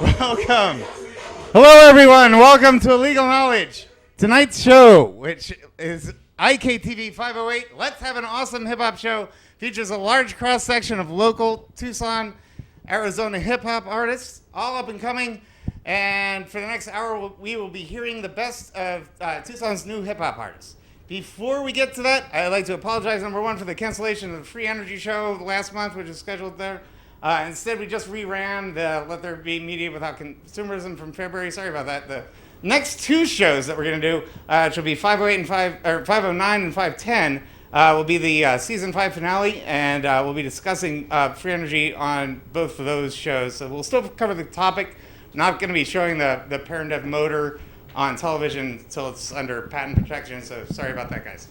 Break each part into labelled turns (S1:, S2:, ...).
S1: Welcome. Hello, everyone. Welcome to Illegal Knowledge. Tonight's show, which is IKTV 508, Let's Have an Awesome Hip Hop Show, features a large cross-section of local Tucson, Arizona hip-hop artists, all up and coming. And for the next hour, we will be hearing the best of Tucson's new hip-hop artists. Before we get to that, I'd like to apologize, number one, for the cancellation of the Free Energy Show last month, which was scheduled there. Instead, we just reran the Let There Be Media Without Consumerism from February. Sorry about that. The next two shows that we're going to do, which will be 508 and 509 and 510, will be the season 5 finale, and we'll be discussing Free Energy on both of those shows. So we'll still cover the topic. Not going to be showing the Parendev motor on television until it's under patent protection. So sorry about that, guys.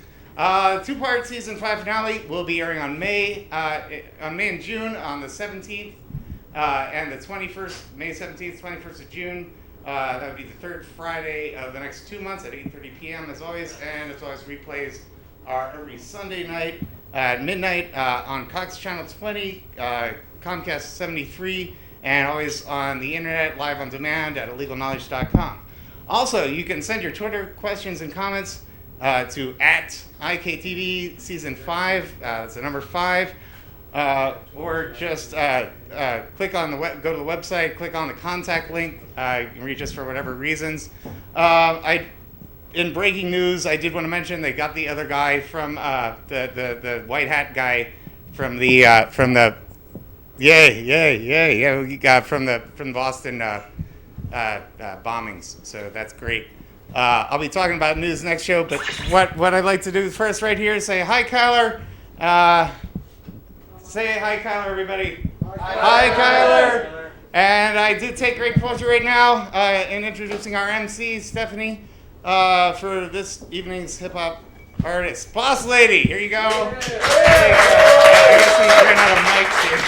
S1: Two-part season 5 finale will be airing on May and June on the 17th and the 21st, May 17th, 21st of June. That would be the third Friday of the next 2 months at 8:30 p.m. as always, and as always, replays are every Sunday night at midnight on Cox Channel 20, Comcast 73, and always on the internet live on demand at illegalknowledge.com. Also, you can send your Twitter questions and comments to @IKTV Season 5, it's the number 5, or just click on go to the website, click on the contact link. You can reach us for whatever reasons. In breaking news, I did want to mention they got the other guy from the white hat guy from the from the Boston bombings. So that's great. I'll be talking about news next show, but what I'd like to do first right here is say hi, Kyler. Say hi, Kyler, everybody. Hi, Kyler. And I do take great pleasure right now in introducing our MC, Stephanie, for this evening's hip-hop artist. Boss Lady, here you go. Hey. I guess we ran out of mics here.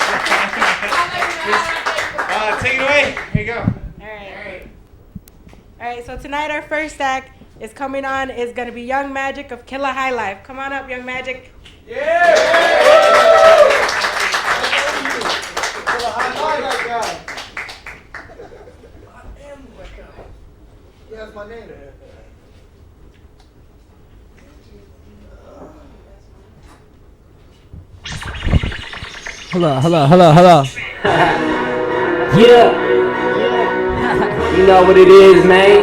S1: Take it away. Here you go.
S2: All right, so tonight our first act is coming on is going to be Young Magic of Killer High Life. Come on up, Young Magic.
S3: Yeah! Killer High Life guy. I am the guy. Yeah, that's my name.
S4: Hello. Yeah. You know what it is, man.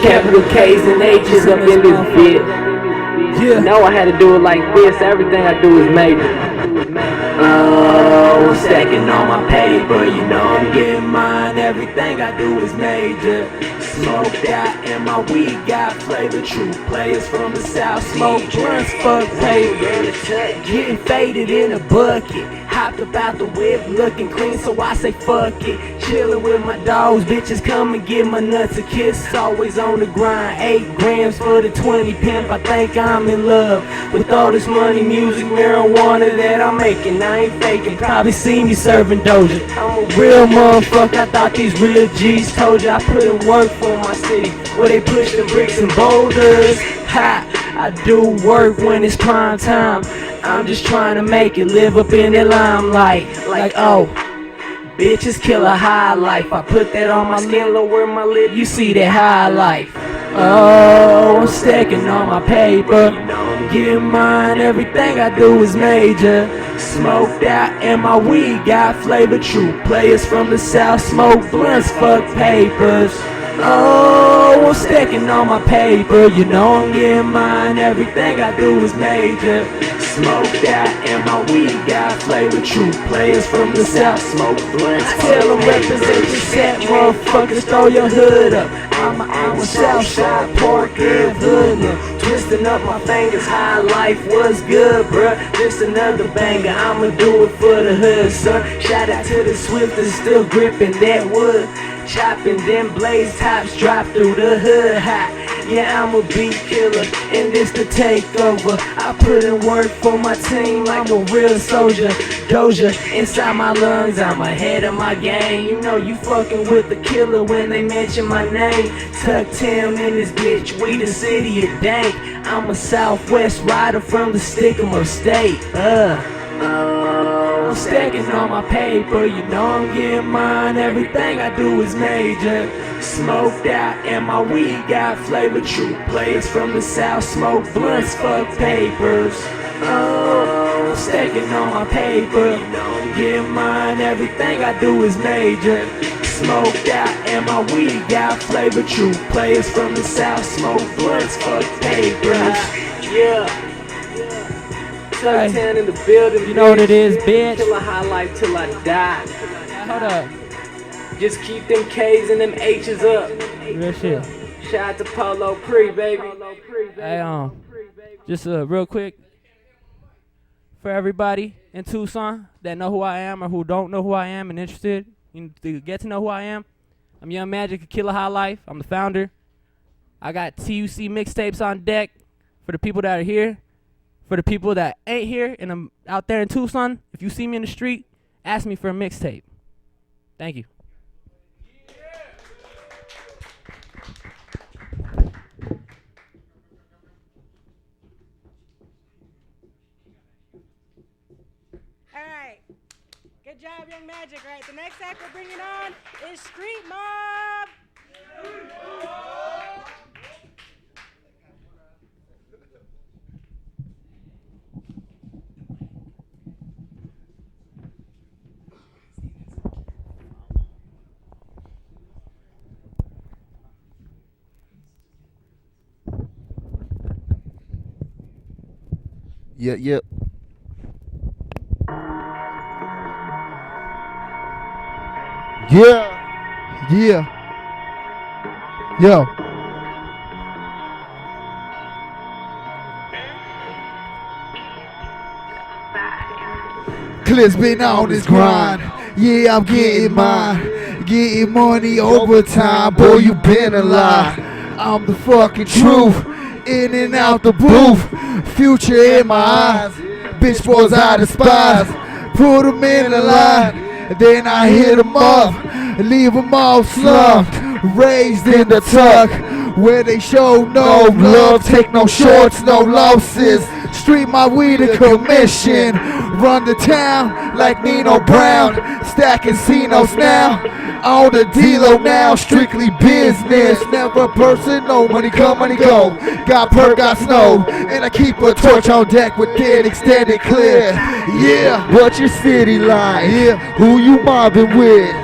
S4: Capital K's and H's up in this bit. You know I had to do it like this. Everything I do is major. Oh, I'm stacking on my paper. You know I'm getting mine. Everything I do is major. Smoked out and my weed got flavor. True players from the south. Smoke blunts, fuck paper. Getting faded in a bucket. Hopped up out the whip, looking clean, so I say fuck it. Chillin' with my dogs, bitches come and give my nuts a kiss. Always on the grind, 8 grams for the 20 pimp. I think I'm in love with all this money, music, marijuana that I'm making. I ain't faking, probably see me serving Doja. I'm a real motherfucker, I thought these real G's told you. I put in work for my city, where they push the bricks and boulders. Ha! I do work when it's prime time. I'm just trying to make it, live up in that limelight. Like, oh, bitches kill a high life. I put that on my skin, lower my lip, you see that high life. Oh, I'm stacking on my paper. I'm getting mine, everything I do is major. Smoked out and my weed got flavor. True players from the south, smoke blunts, fuck papers. Oh, I'm stacking on my paper. You know I'm getting mine, everything I do is major. Smoked out and my weed got flavor. True players from the south, smoke blunts. Tell them represent your set, motherfuckers, throw your hood up. I'm a Southside Park and hoodlum. Twisting up my fingers, high life was good, bruh. This another banger, I'ma do it for the hood, son. Shout out to the Swifters, still gripping that wood. Chopping them blaze tops, drop through the hood hot. Yeah, I'm a beat killer, and this the takeover. I put in work for my team, I'm a real soldier. Doja inside my lungs, I'm ahead of my game. You know you fucking with the killer when they mention my name. Tuck Tim in this bitch, we the city of dank. I'm a Southwest rider from the Stick'em State. I'm stacking on my paper. You know I'm getting mine, everything I do is major. Smoked out and my weed got flavor. True players from the south smoke blunts, fuck papers. Oh, I'm stacking on my paper. You know I'm getting mine, everything I do is major. Smoked out and my weed got flavor. True players from the south smoke blunts, fuck papers. Yeah. Hey, in the building,
S5: you know what it is, bitch.
S4: Kill a high life till I die.
S5: Hold up.
S4: Just keep them K's and them H's up.
S5: Real shit.
S4: Shout out to Polo Pre, baby.
S5: Hey, just real quick, for everybody in Tucson that know who I am or who don't know who I am and interested to get to know who I am, I'm Young Magic of Killer High Life. I'm the founder. I got TUC mixtapes on deck for the people that are here. For the people that ain't here and I'm out there in Tucson, if you see me in the street, ask me for a mixtape. Thank you.
S2: All right. Good job, Young Magic. Right. The next act we're bringing on is Street Mob.
S3: Yep, yep. Yeah. Yeah. Yo. Clip's been on this grind. Yeah, I'm getting mine. Getting money overtime. Boy, you been a lie. I'm the fucking truth. In and out the booth. Future in my eyes. Bitch boys I despise. Put them in a line. Then I hit them up. Leave them all slumped. Raised in the tuck. Where they show no love. Take no shorts, no losses. Street my weed a commission. Run the town like Nino Brown. Stacking Cinos now. On the D-Lo now, strictly business. Never personal, money come, money go. Got perk, got snow. And I keep a torch on deck with it extended clear. Yeah, what your city like? Yeah, who you mobbing with?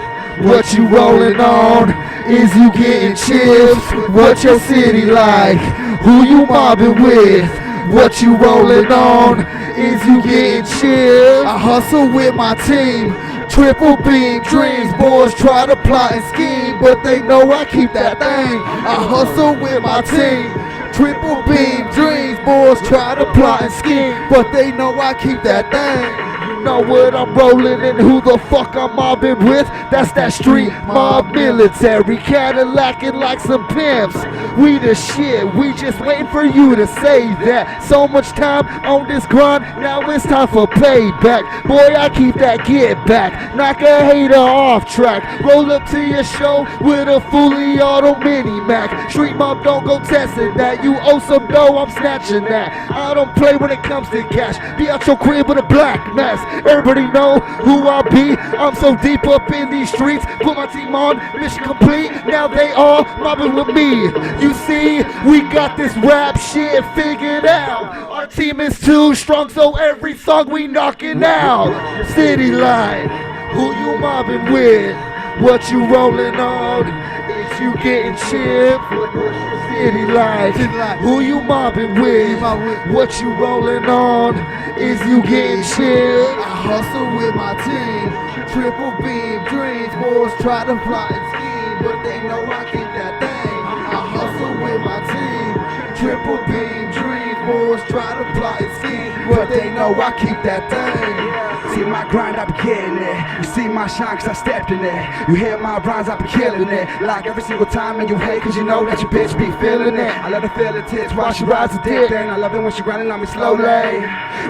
S3: What you rolling on? Is you getting chips? What your city like? Who you mobbing with? What you rolling on? Is you getting chips? I hustle with my team. Triple beam dreams, boys try to plot and scheme, but they know I keep that thing. I hustle with my team. Triple beam dreams, boys try to plot and scheme, but they know I keep that thing. You know what I'm rolling and who the fuck I'm mobbing with? That's that street mob military, Cadillacing like some pimps. We the shit, we just waiting for you to say that. So much time on this grind, now it's time for payback. Boy, I keep that get back, knock a hater off track. Roll up to your show with a fully auto mini Mac. Street mob don't go testing that, you owe some dough, I'm snatching that. I don't play when it comes to cash, be out your crib with a black mask. Everybody know who I be, I'm so deep up in these streets. Put my team on, mission complete, now they all mobbing with me. You see, we got this rap shit figured out. Our team is too strong, so every song we knocking out. City line, who you mobbing with? What you rolling on? Is you getting chipped? City life, who you mobbing with? What you rolling on? Is you getting chipped? I hustle with my team. Triple beam dreams, boys try to plot and scheme, but they know I keep that thing. I hustle with my team. Triple beam dreams, boys try to plot and scheme, but they know I keep that thing.
S6: See my grind, I be getting it. You see my shine cause I stepped in it. You hear my rhymes, I be killing it. Like every single time and you hate cause you know that your bitch be feeling it. I love to feel the tits while she rides the dick. Then I love it when she grinding on me slowly.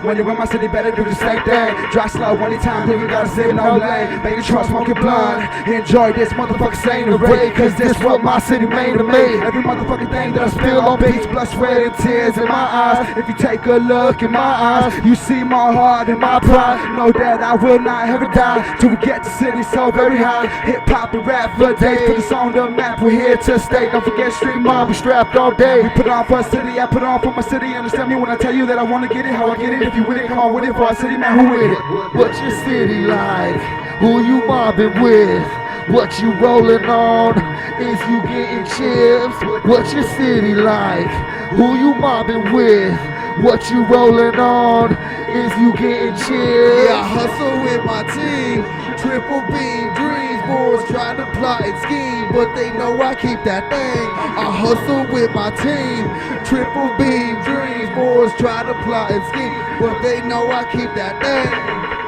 S6: When you're in my city, better do the same thing. Drive slow, anytime, then you gotta sit no lane. Make the truck smoking blunt. Enjoy this motherfucking scenery, cause this what my city made of me. Every motherfucking thing that I spill on beats, blood, sweat, and tears in my eyes. If you take a look in my eyes. You see my heart and my pride. Know that I will not ever die till we get the city so very high. Hip hop and rap for days, put us on the map. We're here to stay. Don't forget street mob. We strapped all day. We put on for our city. I put on for my city. Understand me when I tell you that I wanna get it. How I get it? If you with it, come on with it for our city, man. Who with it?
S3: What's your city like? Who you mobbing with? What you rolling on? Is you getting chips? What's your city like? Who you mobbing with? What you rolling on? Is you getting chips?
S7: Yeah, I hustle with my team. Triple beam dreams, boys trying to plot and scheme, but they know I keep that thing. I hustle with my team. Triple beam dreams, boys trying to plot and scheme, but they know I keep that thing.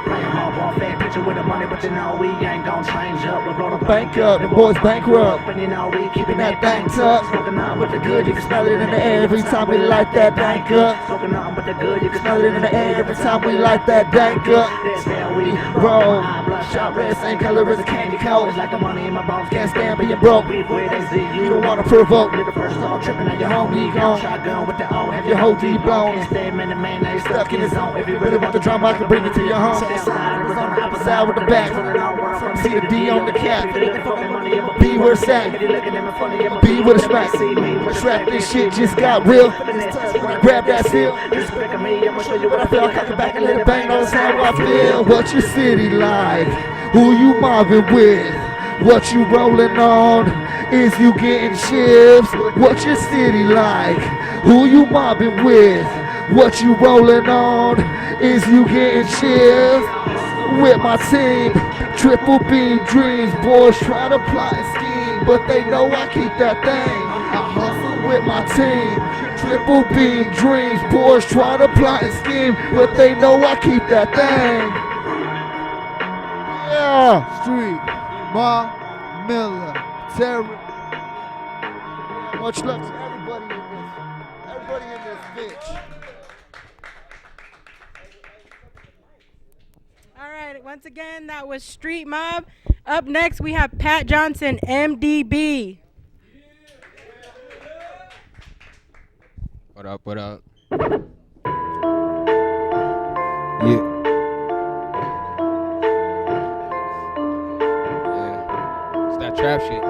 S6: Playing hardball, fat picture with the money, but you know we ain't gon' change up. We roll the
S3: Bank up, the boys bankrupt.
S6: and you know we keeping
S3: That
S6: that
S3: thing
S6: thing
S3: tucked.
S6: Smoking on with the
S3: Good, you can smell it in the air every time we light that dank up.
S6: Smoking on with the good, you can
S3: Smell it in the air every time we light that dank up.
S6: That's how we
S3: Roll.
S6: Bloodshot red, same color as a candy coat. It's like the money in my bones,
S3: Can't stand being broke.
S6: Beef with AZ,
S3: You don't wanna provoke.
S6: You're the first all tripping on your
S3: Homie
S6: homie
S3: gone.
S6: Shotgun with the O, have
S3: Your whole D blown.
S6: Can't stay man to man, now you
S3: Stuck in his zone. If you really want the drama, I can bring it to your home. Side with the back. See the D on the cap. B where it's at. B with a smack. Trap this shit just got real. Grab that seal. What I feel, cock it back and let it bang. Knows how I feel. What's your city like? Who you mobbing with? What you rolling on? Is you getting chips? What's your city like? Who you mobbing with? What you rolling on? Is you getting chips? With my team, triple beam dreams, boys try to plot and scheme, but they know I keep that thing. I hustle with my team, triple beam dreams, boys try to plot and scheme, but they know I keep that thing. Yeah.
S7: Street, Ma, Miller, Terry.
S3: Much love to everybody in this bitch.
S2: All right, once again, that was Street Mob. Up next, we have Pat Johnson, MDB.
S8: What up, what up?
S3: Yeah.
S8: Yeah. It's that trap shit.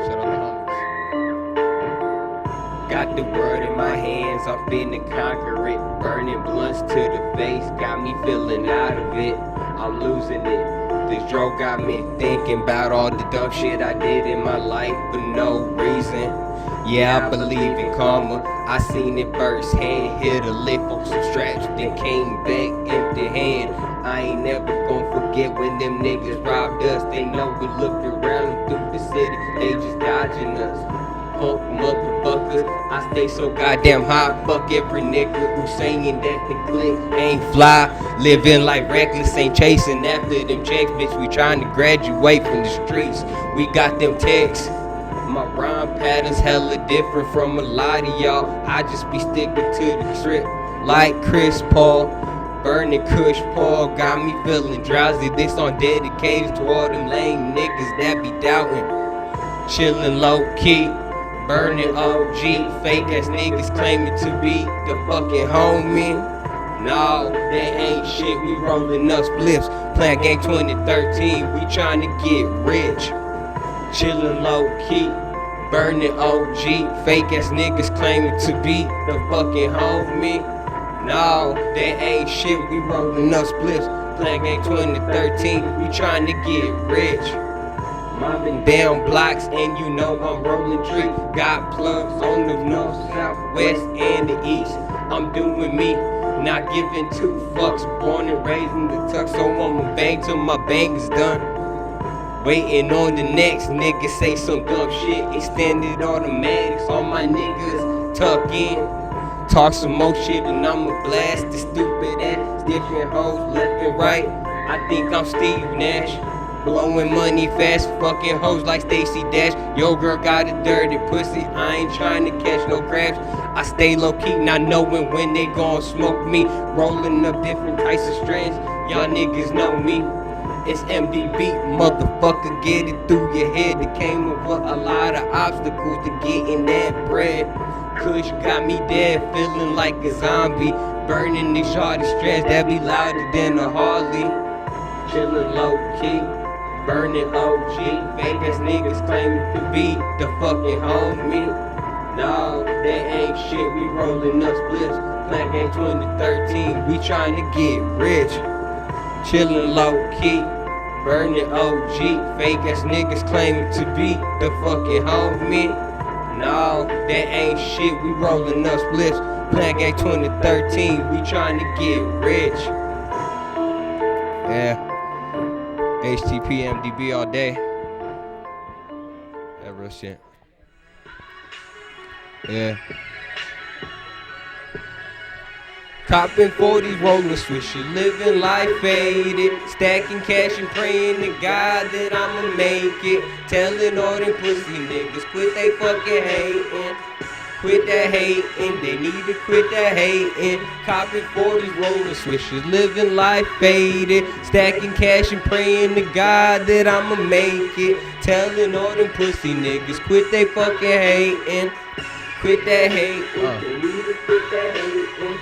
S8: Shout out the homies.
S9: Got the world in my hands, I'm finna conquer it. Burning blunts to the face, got me feeling out of it. I'm losing it. This drug got me thinking about all the dumb shit I did in my life for no reason. Yeah, I believe in karma. I seen it firsthand. Hit a lick on some straps, then came back empty hand. I ain't never gonna forget when them niggas robbed us. They know we looked around through the city, they just dodging us. Punk motherfuckers, I stay so goddamn high. Fuck every nigga who's saying that the click ain't fly. Living like reckless, ain't chasing after them checks. Bitch, we trying to graduate from the streets. We got them texts. My rhyme patterns hella different from a lot of y'all. I just be sticking to the trip like Chris Paul. Burning Kush Paul got me feeling drowsy. This on dedicated to all them lame niggas that be doubting. Chillin' low key. Burning OG, fake ass niggas claiming to be the fucking homie. No, they ain't shit, we rolling up spliffs. Playing game 2013, we trying to get rich. Chillin' low key, burning OG, fake ass niggas claiming to be the fucking homie. No, they ain't shit, we rolling up spliffs. Playing game 2013, we trying to get rich. Mobbing down blocks and you know I'm rolling tree. Got plugs on the north, south, west, and the east. I'm doing me, not giving two fucks. Born and raised in the tuck, so I'ma bang till my bang is done. Waiting on the next nigga say some dumb shit. Extended automatics, all my niggas tuck in. Talk some more shit and I'ma blast the stupid ass. Different hoes left and right. I think I'm Steve Nash. Blowing money fast, fucking hoes like Stacey Dash. Yo girl got a dirty pussy, I ain't trying to catch no crabs. I stay low key, not knowing when they gon' smoke me. Rolling up different types of strands, y'all niggas know me. It's MDB, motherfucker, get it through your head. It came over a lot of obstacles to getting that bread. kush got me dead, feeling like a zombie. Burning these shorty stress that be louder than a Harley. Chillin' low key, burning OG. Fake ass niggas claiming to be the fucking homie. No, that ain't shit, we rolling up splits. Black Gang 2013, we trying to get rich. Chillin' low key, burning OG. Fake ass niggas claiming to be the fucking homie. No, that ain't shit, we rolling up splits. Black Gang 2013, we trying to get rich. Yeah. HTP, MDB all day. That real shit. Yeah. Copping 40s, rolling swisher, living life faded. Stacking cash and praying to God that I'ma make it. Telling all them pussy niggas, quit they fucking hating. Quit that hating, they need to quit that hating. Copping 40s, rolling swishers, living life faded. Stacking cash and praying to God that I'ma make it. Telling all them pussy niggas, quit they fucking hating. Quit that hating, they need to quit that hating.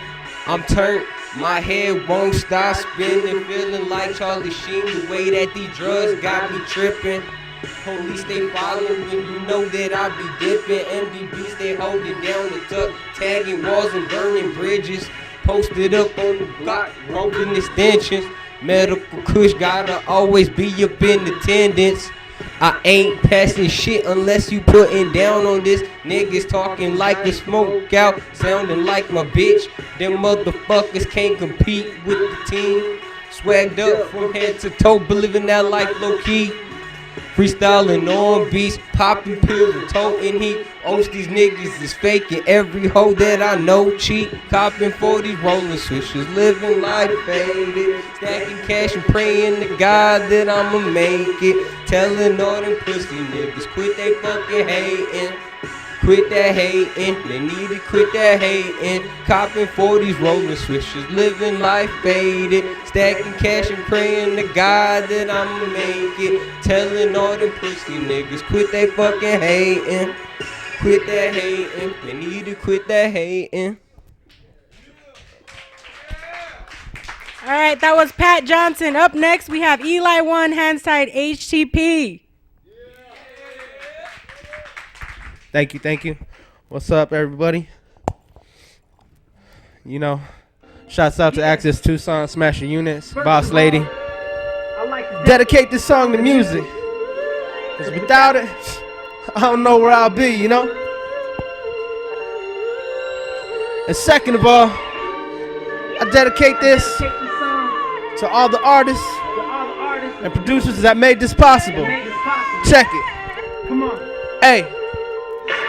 S9: I'm turned, my head won't stop spinning. Feeling like Charlie Sheen, the way that these drugs got me tripping. Police they following, you know that I be dipping. MDBs they holding down the tuck, tagging walls and burning bridges. Posted up on the block, rolling extensions. Medical kush gotta always be up in attendance. I ain't passing shit unless you putting down on this. Niggas talking like a smoke out, sounding like my bitch. Them motherfuckers can't compete with the team. Swagged up from head to toe, but living that life low key. Freestyling on beats, popping pills and toting heat. Most these niggas is faking, every hoe that I know cheat. Copping 40s, rolling swishers, living life faded. Stacking cash and praying to God that I'ma make it. Telling all them pussy niggas, quit they fucking hating. Quit that hating, they need to quit that hating. Copping 40s, rolling swishers, living life faded. Stacking cash and praying to God that I'ma make it. Telling all them pussy niggas, quit they fucking hating. Quit that hating, they need to quit that hating.
S2: All right, that was Pat Johnson. Up next, we have Eli One, Hands Tied, HTP.
S10: Thank you. What's up, everybody? You know, shouts out to Access Tucson, Smashing Units, Boss Lady. Dedicate this song to music, because without it, I don't know where I'll be, you know? And second of all, I dedicate this to all the artists and producers that made this possible. Check it. Come on. Hey.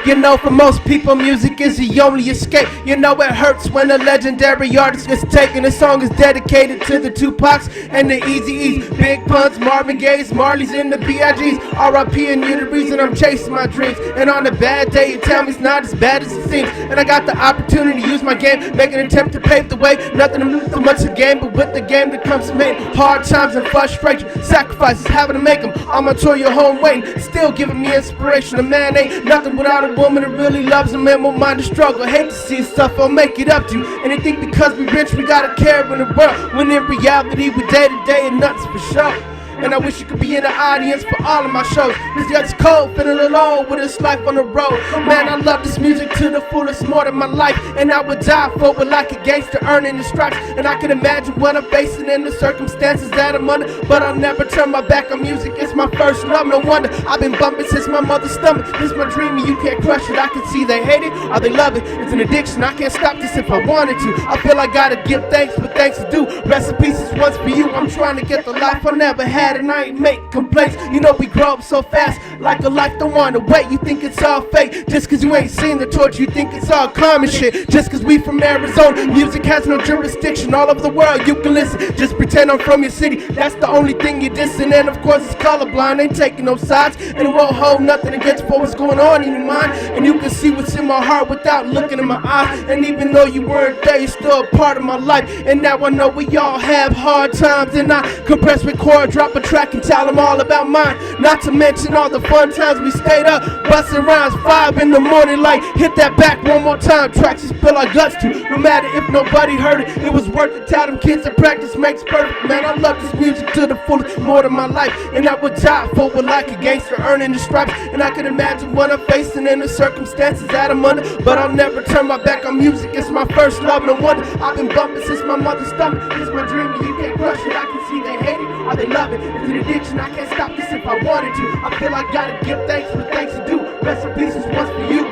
S10: You know, for most people, music is the only escape. You know, it hurts when a legendary artist is taken. This song is dedicated to the Tupacs and the Eazy-E's, Big Puns, Marvin Gaye's, Marley's, and the B.I.G.'s. R.I.P. and you the reason I'm chasing my dreams. And on a bad day, you tell me it's not as bad as it seems. And I got the opportunity to use my game, make an attempt to pave the way. Nothing to lose so much to gain, but with the game that comes from it, hard times and frustration, sacrifices, having to make them. On my tour, your home waiting, still giving me inspiration. A man ain't nothing without a woman that really loves him and won't mind the struggle. Hate to see stuff I'll make it up to. And they think because we rich we gotta care in the world, when in reality we day to day and nothing's for sure. And I wish you could be in the audience for all of my shows. Cause it's cold, feeling alone with this life on the road. Man, I love this music to the fullest, more than my life. And I would die for it like a gangster earning the stripes. And I can imagine what I'm facing in the circumstances that I'm under. But I'll never turn my back on music, it's my first love. No wonder I've been bumping since my mother's stomach. This is my dream and you can't crush it. I can see they hate it or they love it. It's an addiction, I can't stop this if I wanted to. I feel I gotta give thanks, but thanks is due. Rest in peace, this one's for you. I'm trying to get the life I never had and I ain't make complaints. You know we grow up so fast, like a life don't wanna wait. You think it's all fake, just cause you ain't seen the torture. You think it's all common shit, just cause we from Arizona. Music has no jurisdiction, all over the world you can listen. Just pretend I'm from your city, that's the only thing you're dissing. And of course it's colorblind, ain't taking no sides. And it won't hold nothing against for what's going on in your mind. And you can see what's in my heart without looking in my eyes. And even though you weren't there, you're still a part of my life. And now I know we all have hard times. And I compress, record, drop a a track and tell them all about mine. Not to mention all the fun times we stayed up, busting rhymes 5 in the morning like hit that back one more time. Tracks you spill our guts to, no matter if nobody heard it. It was worth it, tell them kids that practice makes perfect. Man, I love this music to the fullest, more than my life. And I would die for it like a gangster earning the stripes. And I can imagine what I'm facing in the circumstances that I'm under, but I'll never turn my back on music. It's my first love, no wonder I've been bumping since my mother's stomach. It's my dream, and you can't crush it. I can see they hate it or they love it. It's an addiction, I can't stop this if I wanted to. I feel I gotta give thanks for the things to do. Rest in peace, this one's for you.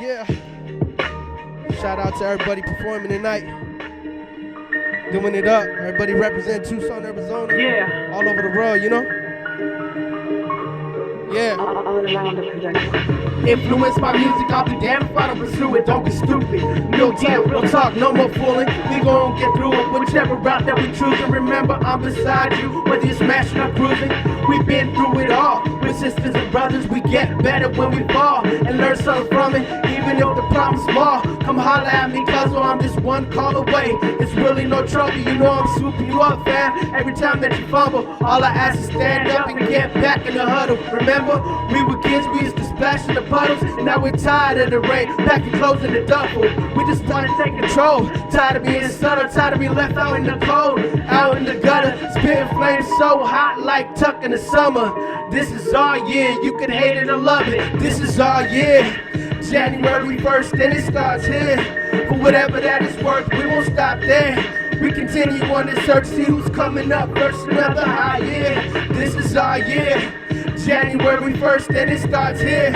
S10: Yeah. Shout out to everybody performing tonight. Doing it up. Everybody represent Tucson, Arizona. Yeah. All over the world, you know? Yeah. All around the projection. Influence my music, I'll be damned if I don't pursue it. Don't be stupid. No time, real talk, no more fooling. We gon' get through it, whichever route that we choose. And remember, I'm beside you, whether you're smashing or cruising. We've been through it all. We're sisters and brothers, we get better when we fall and learn something from it. Even if the problem's small, come holler at me, cause I'm just one call away. It's really no trouble, you know I'm swooping you up, fam. Every time that you fumble, all I ask is stand up and get back in the huddle. Remember, we were kids, we used to splash in the puddles, and now we're tired of the rain, back and closing the duffel. We just started to take control, tired of being subtle, tired of being left out in the cold, out in the gutter, spitting flames so hot like Tuck in the summer. This is our year, you can hate it or love it, this is our year. January 1st, then it starts here. For whatever that is worth, we won't stop there. We continue on this search, see who's coming up first, another high year. This is our year. January 1st, then it starts here.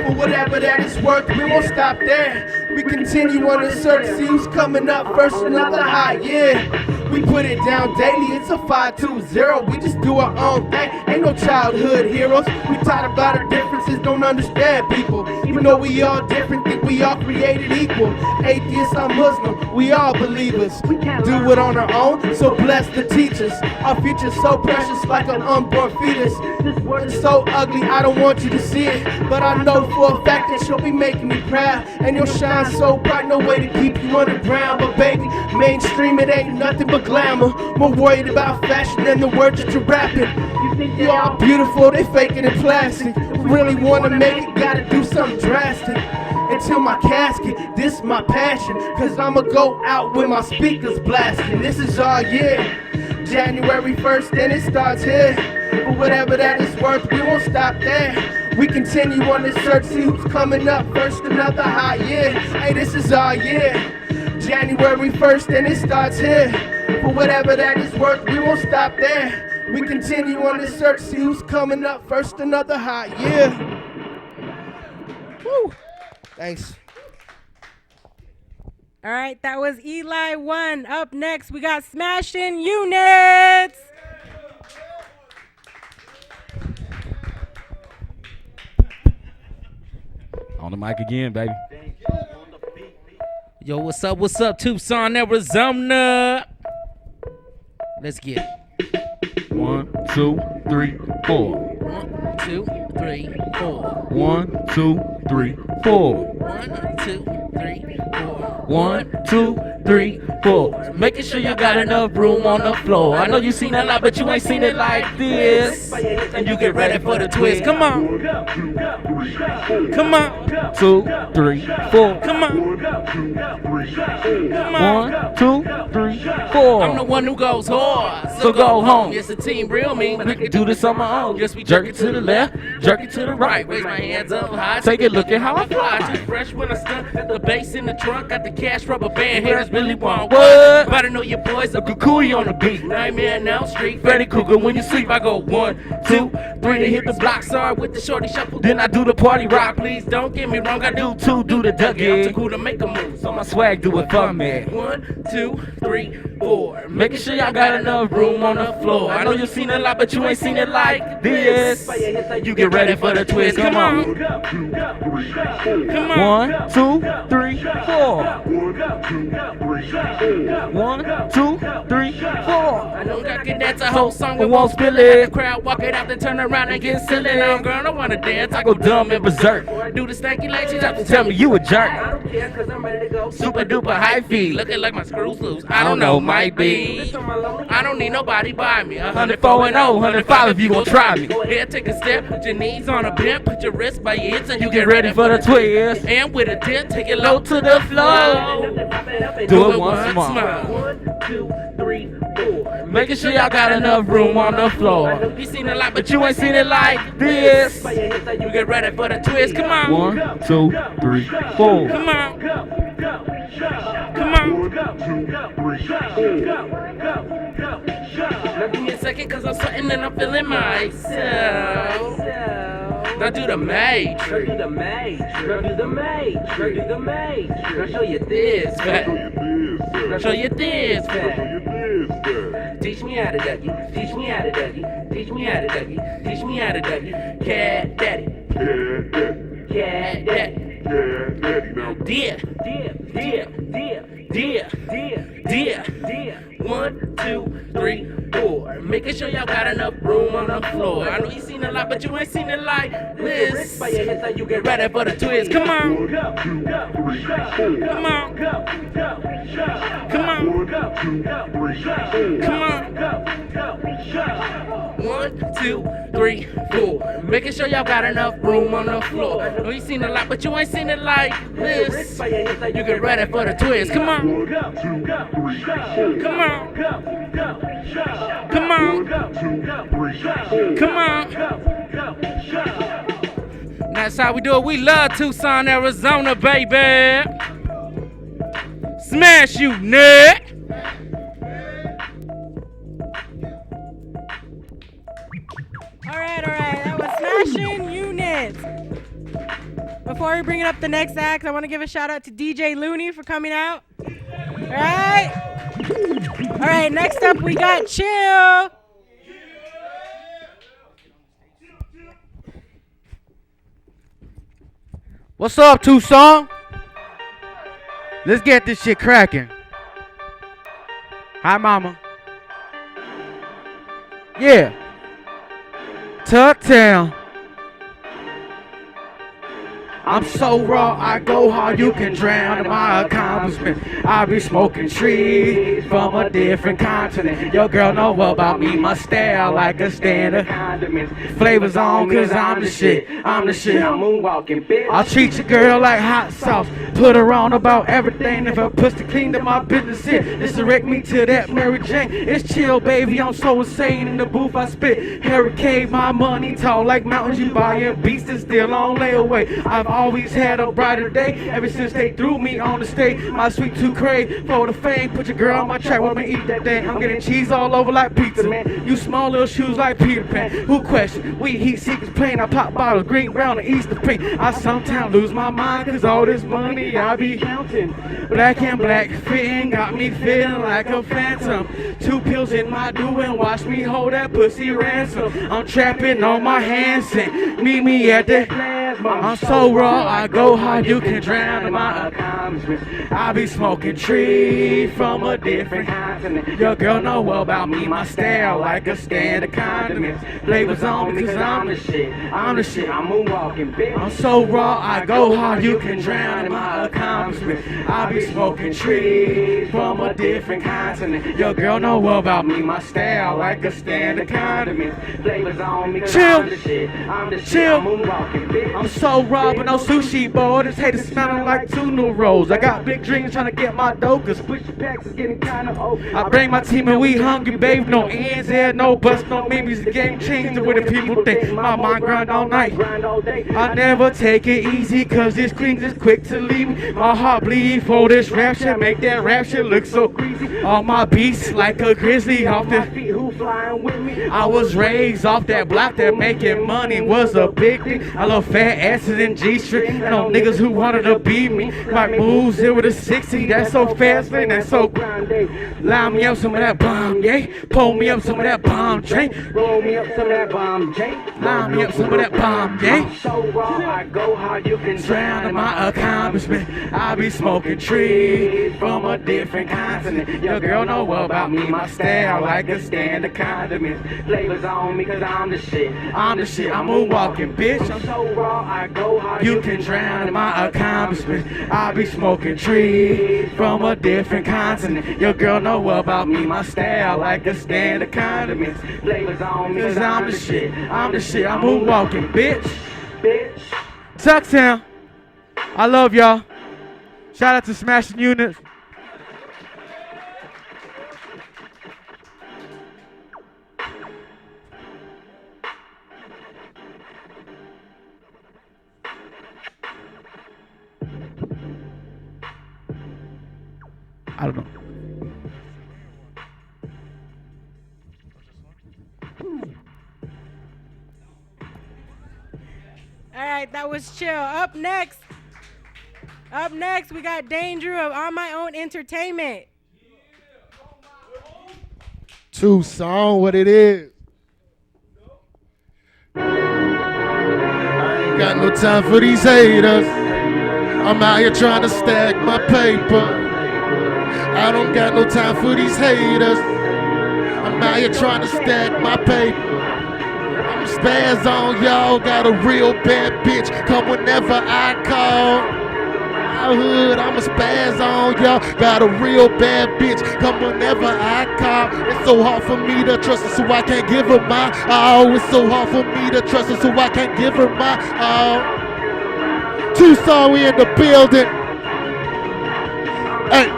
S10: For whatever that is worth, we won't stop there. We continue on this search, see who's coming up first, another high year. We put it down daily, it's a 520. We just do our own thing, ain't no childhood heroes. We taught about our differences, don't understand people. Even though we all different, think we all created equal. Atheists, I'm Muslim, we all believers. We can't do it on our own, so bless the teachers. Our future's so precious like an unborn fetus. This world is so ugly, I don't want you to see it, but I know for a fact that you'll be making me proud. And you'll shine so bright, no way to keep you underground. But baby, mainstream, it ain't nothing but glamour. More worried about fashion than the words that you're rapping. You think you're all beautiful, they faking it plastic. Really wanna make it, gotta do something drastic. Until my casket, this my passion, cause I'ma go out with my speakers blasting. This is our year, January 1st, then it starts here. For whatever that is worth, we won't stop there. We continue on this search, see who's coming up first, another high year. Hey, this is our year, January 1st, then it starts here. For whatever that is worth, we won't stop there. We continue on this search, see who's coming up first, another high year. Woo. Thanks.
S2: All right, that was Eli 1. Up next, we got Smashing Units.
S11: On the mic again, baby. Yo, what's up, Tucson, Arizona? Let's get it. 1, 2, 3, 4. 1, 2, 3, 4. 1, 2, 3, 4. 1, 2, 3, 4. 1, 2, 3, 4. Making sure you got enough room on the floor. I know you seen a lot, but you ain't seen it like this. And you get ready for the twist. Come on. Come on. 2, 3, 4. Come on. Come on. 1, 2, 3, 4. I'm the one who goes hard, so go home. It's a team real mean, but we can do this on my own. Just we jerk it to the left, jerk it to the right. Raise my hands up high, take a look at how I fly. Too fresh when I stunt, the bass in the trunk, got the cash rubber band. Haters really want what? Better know your boys a kukui on the beat. Nightmare now street, Freddy Krueger. When you sleep, I go 1, 2, 3 to hit the block. Sorry with the shorty shuffle, then I do the party rock. Please don't get me wrong, I do too. Do the Dougie, I'm too cool to make a move, so my swag do it for me. 1, 2, 3, 4. Making sure y'all got enough room on the floor. I know you seen a lot, but you ain't seen it like this. You get ready for the twist. Come on. Come on. 1, 2, 3, 4. 1, 2, 3, 4. I know I can dance a whole song and won't spill it. The crowd walk it out, then turn around and get silly. Now, girl, I don't wanna dance. I go dumb and berserk. Do the stanky legs, you have to tell me you a jerk.
S4: I don't care, cause I'm ready to go.
S11: Super duper high feed, looking like my screws loose. I don't know, might be. I don't need nobody by me. 104 and 0, 105 if you gon' try me. Here, take a step, put your knees on a bent, put your wrist by your hips, and you get ready for the twist. And with a dip, take it low to the floor. Do it once more.
S4: 1, 2, 3, 4.
S11: Making sure y'all got enough room on the floor. You seen it like, but you ain't seen it like this. You get ready for the twist. Come on.
S8: 1, 2, 3, 4.
S11: Come on. Come on. Now give me a second, cause I'm sweating and I'm feeling myself. Now do the mage.
S4: Now do the mage. Now do the mage. Now do the mage. Now show you this.
S11: Now show you this.
S4: Teach me how to dougie. Teach me how to dougie. Teach me how to dougie. Teach me how to dougie. Cat daddy. Cat daddy.
S11: Dear.
S4: Dear.
S11: 1, 2, 3, 4. Making sure y'all got enough room on the floor. I know you seen a lot, but you ain't seen it like this. You get ready for the twist. Come on. Come on. Come on. Come on. 1, 2, 3, 4. Making sure y'all got enough room on the floor. I know you seen a lot, but you ain't seen it like this. You get ready for the twist. Come on. Come on. Come on. Come on. That's how we do it. We love Tucson, Arizona, baby. Smash you, nut.
S2: All right. That was Smashing Units. Before we bring up the next act, I want to give a shout out to DJ Looney for coming out. All right, next up we got Chill.
S10: What's up, Tucson? Let's get this shit cracking. Hi, mama. Yeah. Tucktown. I'm so raw, I go hard, you can drown in my accomplishment. I be smoking trees from a different continent. Your girl know about me, my style like a standard. Flavors on, cause I'm the shit, I'm the shit.
S4: I'm moonwalking, bitch.
S10: I'll treat your girl like hot sauce. Put her on about everything. If her pussy clean, then my business here. This direct me to that Mary Jane. It's chill, baby, I'm so insane. In the booth I spit hurricane, my money tall like mountains. You buying beats that's still on layaway. I've always had a brighter day ever since they threw me on the stage. My sweet tooth crave for the fame. Put your girl on my track, want me eat that thing. I'm getting cheese all over like pizza, man. You small little shoes like Peter Pan. Who question? We heat seekers plain. I pop bottles, green, brown, and Easter pink. I sometimes lose my mind cause all this money I be counting. Black and black fitting got me feeling like a phantom. 2 pills in my do and watch me hold that pussy ransom. I'm trapping on my hands and meet me at the. I'm so raw, I go hard, you can drown in my accomplishments. I be smoking trees from a different continent. Your girl know about me, my style like a standard condiment. Flavors on me cause I'm the shit, I'm the shit.
S4: I'm moonwalking, bitch.
S10: I'm so raw, I go hard, you can drown in my accomplishments. I be smoking trees from a different continent. Your girl know about me, my style like a standard condiment.
S4: Flavors on me cause
S10: Chill.
S4: I'm the shit, I'm the shit.
S10: Chill.
S4: I'm moonwalking, bitch.
S10: I'm so raw with no sushi, boy. This haters smelling like tuna rolls. I got big dreams trying to get my dough, cause push packs is getting kinda old. I bring my team and we hungry, babe. No ends here, no bust, no memes. The game changer with the people think. My mind grind all night. I never take it easy, cause this queen is quick to leave me. My heart bleed for this rap shit, make that rap shit look so greasy. All my beats like a grizzly off the feet.
S4: Who flying with me?
S10: I was raised off that block that making money was a big thing. I love fat
S11: got acid in G Street. I know niggas who wanted to beat me. My moves 0 to 60. That's so fast, man. That's so grind. Line me up some of that bomb, yeah. Pull me up some of that bomb, Jay.
S4: Roll me up some of that bomb, Jay.
S11: Line me up some of that bomb, yeah.
S4: So raw, I go how you can
S11: Drown in my accomplishment. I be smoking trees from a different continent. Your girl know about me, my style like a standard condiment.
S4: Flavors on me cause I'm the shit.
S11: I'm the shit, I'm a walking bitch.
S4: I'm so raw, I go how
S11: You can drown in my accomplishments. I be smoking trees from a different continent. Your girl know about me, my style like a standard condiment.
S4: Flavors on me
S11: Cause I'm the shit, I'm the shit, I'm a walking bitch.
S4: bitch.
S11: Tucktown, I love y'all. Shout out to Smashing Units. I don't know.
S2: All right, that was chill. Up next, we got Danger of On My Own Entertainment.
S7: Tucson, what it is. I ain't got no time for these haters. I'm out here trying to stack my paper. I don't got no time for these haters. I'm out here trying to stack my paper. I'm spaz on y'all, got a real bad bitch. Come whenever I call. My hood, I'm a spaz on y'all. Got a real bad bitch. Come whenever I call. It's so hard for me to trust her, so I can't give her my all. It's so hard for me to trust her, so I can't give her my all. Tucson, we in the building. Hey.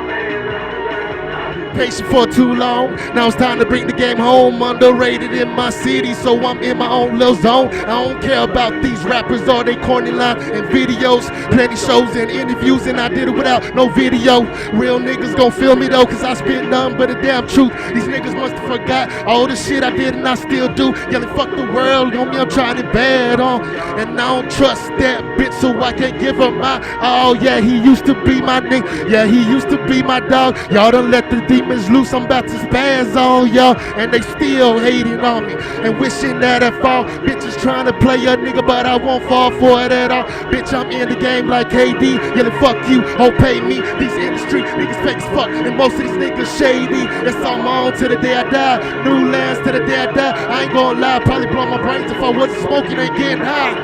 S7: Patient for too long. Now it's time to bring the game home. Underrated in my city, so I'm in my own little zone. I don't care about these rappers or they corny lines and videos. Plenty shows and interviews, and I did it without no video. Real niggas gon' feel me though, cause I spit nothing but the damn truth. These niggas must have forgot all the shit I did and I still do. Yelling fuck the world on me, I'm trying it bad on. And I don't trust that bitch, so I can't give her my all. Yeah, he used to be my nigga. Yeah, he used to be my dog. Y'all done let the demons loose, I'm about to spaz on y'all. And they still hating on me and wishing that I fall. Bitches trying to play a nigga, but I won't fall for it at all. Bitch, I'm in the game like KD. Yelling fuck you, oh pay me. These industry niggas fake as fuck, and most of these niggas shady. It's on my own till the day I die. New lands till the day I die. I ain't gonna lie, probably blow my brains if I wasn't smoking and getting high.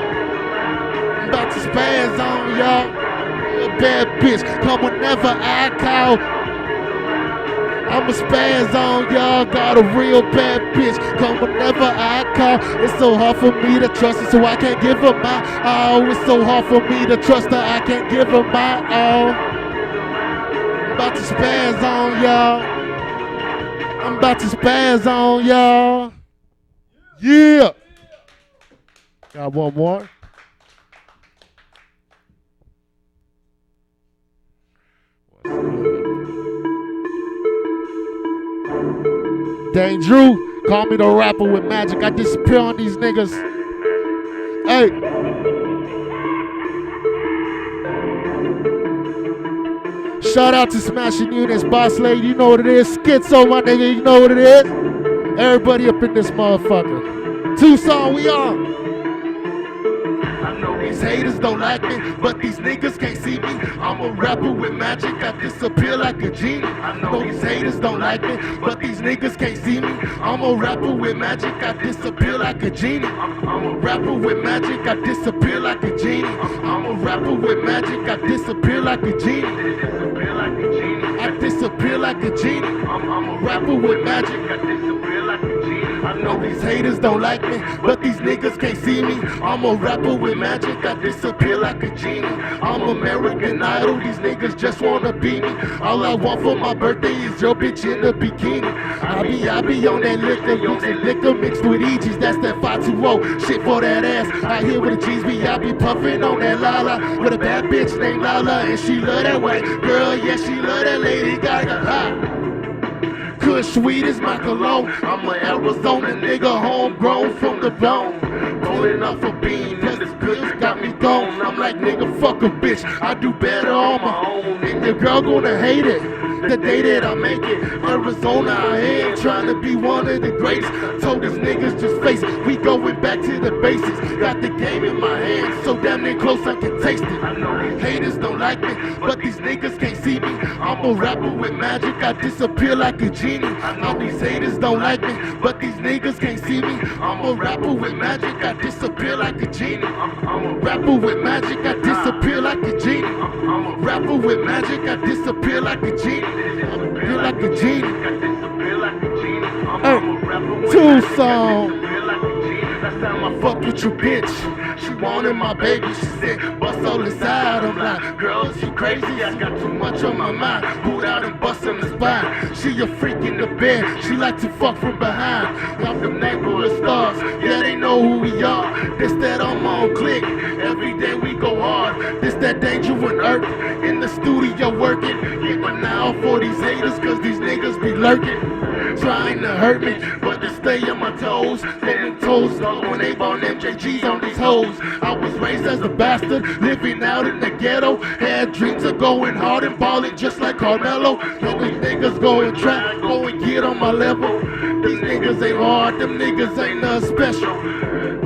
S7: I'm about to spaz on y'all. A bad bitch, come whenever I call. I'ma spaz on y'all, got a real bad bitch. Come whenever I call. It's so hard for me to trust her, so I can't give her my all. It's so hard for me to trust her, I can't give her my all. I'm about to spaz on y'all. I'm about to spaz on y'all. Yeah. Got one more. Dang Drew, call me the rapper with magic. I disappear on these niggas. Hey. Shout out to Smashing Units, Boss Lady, you know what it is. Schizo, my nigga, you know what it is. Everybody up in this motherfucker. Tucson, we on. I know these haters don't like me, but these niggas can't see me. I'm a rapper with magic, I disappear like a genie. I know these haters don't like me, but these niggas can't see me. I'm a rapper with magic, I disappear like a genie. I'm a rapper with magic, I disappear like a genie. I'm a rapper with magic, I disappear like a genie. I disappear like a genie. I'm a rapper with magic, I disappear like a genie. I know these haters don't like me, but these niggas can't see me. I'm a rapper with magic, I disappear like a genie. I'm American Idol, these niggas just wanna be me. All I want for my birthday is your bitch in a bikini. I be on that liquor mixed with EGs, that's that 520 shit for that ass. I hear with the G's be, I be puffing on that Lala with a bad bitch named Lala, and she love that white girl, yeah, she love that Lady Gaga. Kush sweet is my cologne. I'm an Arizona nigga, homegrown from the bone. Pulling off a beam, cause this pills got me gone. I'm like, nigga, fuck a bitch. I do better on my own. And your girl gonna hate it the day that I make it. Arizona, I am trying to be one of the greatest. Told these niggas just face it. We going back to the basics. Got the game in my hands, so damn near close I can taste it. Haters don't like me, but these niggas can't see me. I'm a rapper with magic, I disappear like a genie. All these haters don't like me, but these niggas can't see me. I'm a rapper with magic, I disappear like a genie. I'm a rapper with magic, I disappear like a genie. I'm a rapper with magic, I disappear like a genie. I feel like a genie. Tucson. I fuck with your bitch. She wanted my baby. She said, bust all inside. I'm like, girl, is you crazy? I got too much on my mind. Pulled out and bust on the spine. She a freak in the bed. She like to fuck from behind. I'm the neighborhood stars. Yeah, they know who we are. This that on my own click. Every day we go hard. This that danger and earth. In the studio working. Keep an eye out for these haters, cause these niggas be lurking. Trying to hurt me, but to stay on my toes. Holding toes long when they bought MJGs on these hoes. I was raised as a bastard, living out in the ghetto. Had dreams of going hard and balling just like Carmelo. Yo, these niggas go and try, go and get on my level. These niggas ain't hard, them niggas ain't nothing special.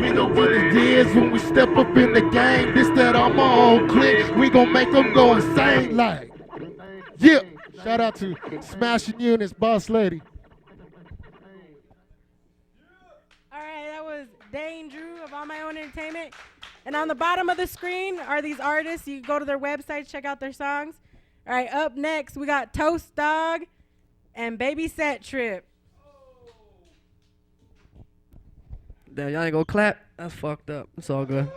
S7: We know what it is when we step up in the game. This that on my own clique, we gon' make them go insane like. Yeah, shout out to Smashing Units, Boss Lady.
S2: That was Dane Drew of All My Own Entertainment. And on the bottom of the screen are these artists. You go to their website, check out their songs. All right, up next, we got Toast Dog and Baby Set Trip.
S5: Damn, y'all ain't gonna clap? That's fucked up. It's all good.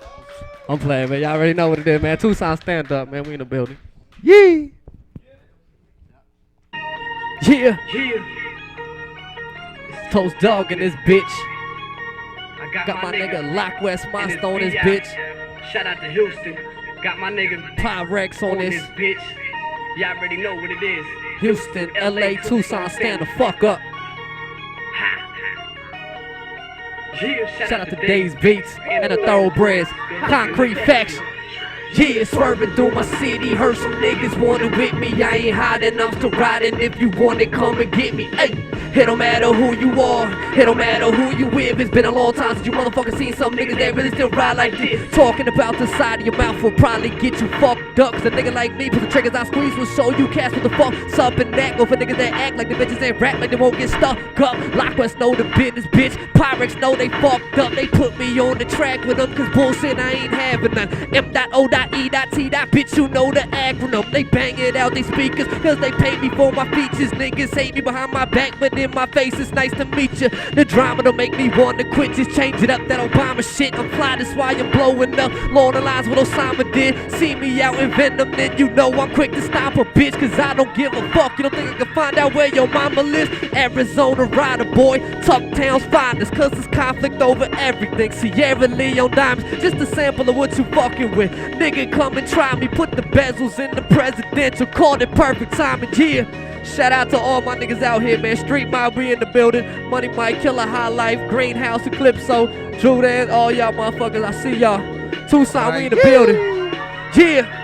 S5: I'm playing, man. Y'all already know what it is, man. Tucson stand up, man. We in the building.
S7: Yee!
S5: Yeah. Toast Dog in this bitch. Got my nigga Lock West Monster on this bitch.
S12: Shout out to Houston. Got my nigga
S5: Pyrex on this
S12: bitch. Y'all already know what it is.
S5: Houston, LA, Tucson, stand the fuck up. Shout out to Days Beats and the Thoroughbreds. Concrete Faction. Yeah, swerving through my city, heard some niggas wanted with me. I ain't hiding, I'm still riding. If you want it, come and get me. Hey, it don't matter who you are, it don't matter who you with. It's been a long time since you motherfuckers seen some niggas that really still ride like this. Talking about the side of your mouth will probably get you fucked up. Cause a nigga like me, put the triggers I squeeze will show you cats what the fuck's up and that. Go for niggas that act like the bitches ain't rap like they won't get stuck up. Lock West know the business, bitch. Pyrex know they fucked up. They put me on the track with them cause bullshit I ain't having none. M.O.E.T. Bitch, you know the acronym. They bang it out they speakers cause they pay me for my features. Niggas hate me behind my back, but in my face it's nice to meet you. The drama don't make me want to quit, just change it up. That Obama shit, I'm fly, that's why I'm blowing up. Along the lines what Osama did. See me out in Venom, then you know I'm quick to stop a bitch cause I don't give a fuck. You don't think I can find out where your mama lives? Arizona rider boy, Tucktown's finest cause it's conflict over everything. Sierra Leone diamonds, just a sample of what you fucking with. Nigga, come and try me, put the bezels in the presidential, called it perfect timing, yeah. Shout out to all my niggas out here, man. Street Mob, we in the building. Money Mike, Killer High Life, Greenhouse, Eclipso, Judan, all y'all motherfuckers, I see y'all. Tucson, we in the building. Yeah.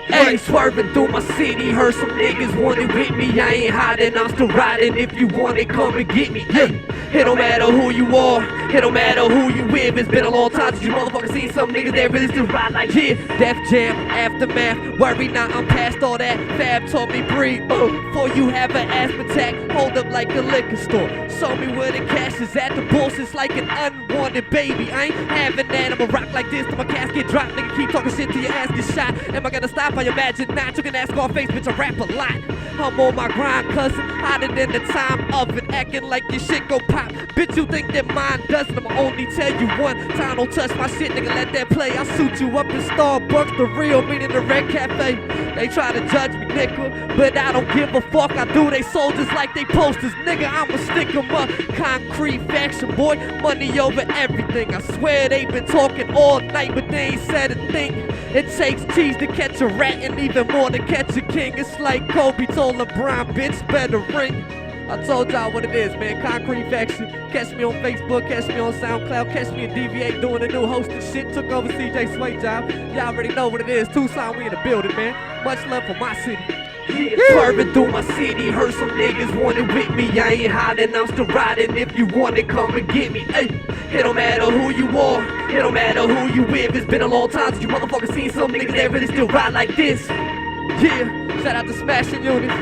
S5: Hey, swerving through my city, heard some niggas wanted with me. I ain't hiding, I'm still riding. If you want it, come and get me. Hey, it don't matter who you are, it don't matter who you with. It's been a long time since you motherfuckers seen some niggas that really still ride like yeah. Def Jam, Aftermath, worry not, I'm past all that. Fab told me breathe, before you have an asthma attack. Hold up like a liquor store, show me where the cash is at. The bullshit's like an unwanted baby. I ain't having that, I'ma rock like this till my casket drop. Nigga keep talking shit till your ass get shot. Am I gonna stop? I imagine not. You can ask Scarface, bitch, I rap a lot. I'm on my grind, cousin, hotter than the time of it. Acting like your shit go pop. Bitch, you think that mine doesn't? I'ma only tell you one time. Don't touch my shit, nigga, let that play. I'll suit you up in Starbucks, the real meaning the Red Cafe. They try to judge me, nigga, but I don't give a fuck. I do they soldiers like they posters, nigga, I'ma stick 'em up. Concrete Faction, boy, money over everything. I swear they been talking all night, but they ain't said a thing. It takes cheese to catch a rat and even more to catch a king. It's like Kobe told LeBron, bitch, better ring.
S12: I told y'all what it is, man. Concrete Faction. Catch me on Facebook, catch me on SoundCloud, catch me at DVA doing the new hosting shit. Took over CJ Sway job. Y'all already know what it is. Tucson, we in the building, man. Much love for my city. Swerving through my city, heard some niggas wanted with me. I ain't hiding, I'm still riding. If you want it, come and get me. Ay, it don't matter who you are, it don't matter who you with. It's been a long time since you motherfuckers seen some niggas that really still ride like this. Yeah, shout out to Smashing Units.